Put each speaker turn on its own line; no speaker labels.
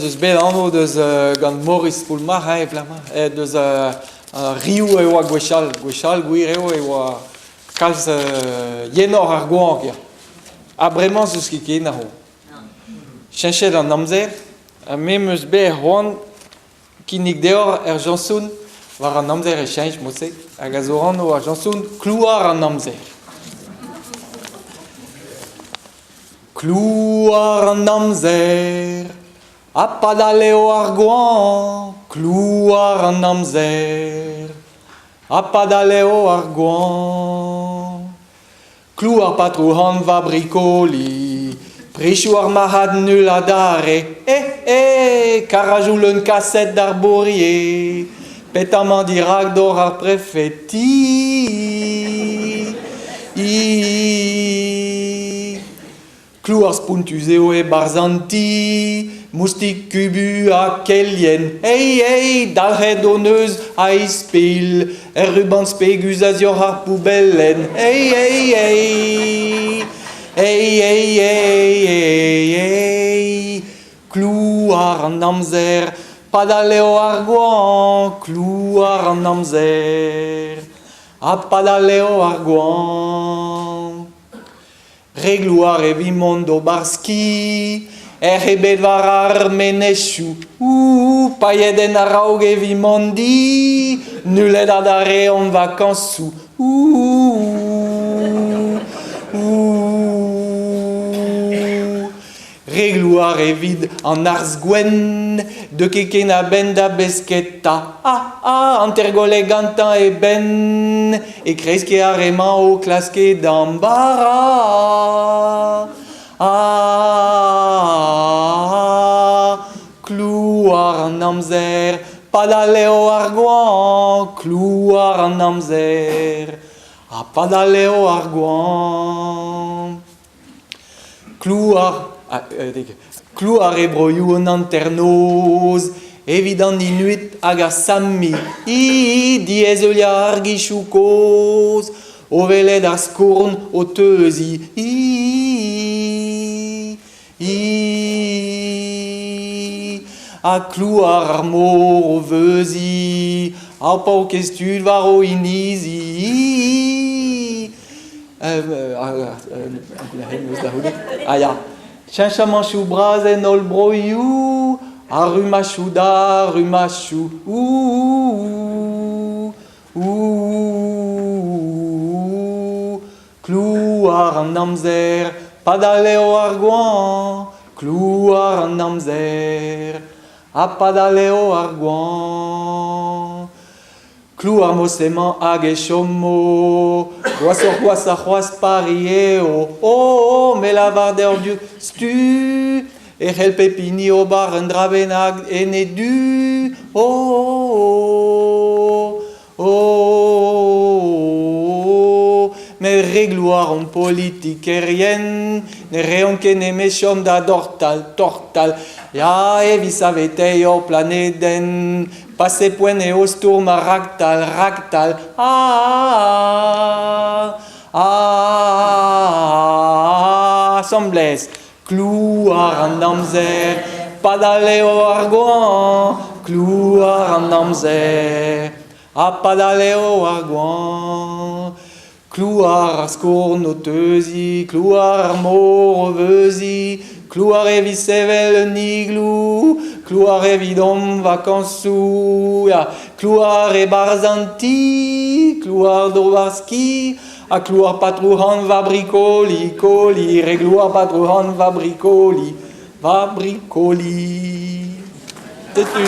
Dus bij anno dus gant Maurice Poulmar hai vlama dus Rio e wa Gwechal gwireo e wa kalz yenor ar gwangia a bremañ eus ket ken ho chenchet an amzer mem eus be c'hoant kinnig deor jansoun war an amzer e chench mose hag a zo ran o ar jansoun klouar an amzer klouar an amzer Apadaleo argoan, klouar an amzer. Apadaleo argoan. Klouar patrou va bricoli. Prichou ar mahad nul a dare. Karajou leun kaset d'ar bourrier. Petaman dirak d'or ar prefeti. Klouar spuntuzeo e barzanti. Moustik kubu a kelien, dalret donneus a ispil, ruban spegus a zior ar poubellen, klouar an amzer, padaleo ar gwan, klouar an amzer, a padaleo ar gwan, reglouar e vimondo barski, ebet var ar menechou, paiedenn a raog e vimondi, nulet a dare an vakansou, reglouar evit an arz gwen, de keken a ben da besketa, an tergole gantan e ben, e kreske a reman o klaske d'ambara. Klouar an amzer, padaleo ar gwan, klouar an amzer, padaleo ar gwan. Klouar e broioù an anternoz, evit an inuit hag a sammi, diezeulia ar gichou koz, o velet ar skorn o teuzi, a klouar ar mor o veuzi, a pa o kestud var o inizi. Chencha manchou braz en ol broioù, a rumachou da rumachou, klouar an amzer, padaleo ar gwan, klouar an amzer, padaleo ar gwan. Klouar moseman hag e chomo, c'hoaz ar c'hoaz parieo, me lavar d'er dieu stu, e c'hell pepini o bar un drabenag ene du, me reglouar an politikerien, ne reont ken e mechom da tortal, ya evi savetei o planeden, passe poen e ostourm a ragtal, semblez, klouar an amzer, padaleo ar gwan, klouar an amzer, padaleo ar gwan. Klouar ar skorn o teuzi, klouar ar mor o veuzi, klouar evit sevel un iglou, klouar evit om vakansou, klouar e barzanti, klouar drovarski, a klouar patrou han va bricoli, reglouar patrou han va bricoli. Tetu.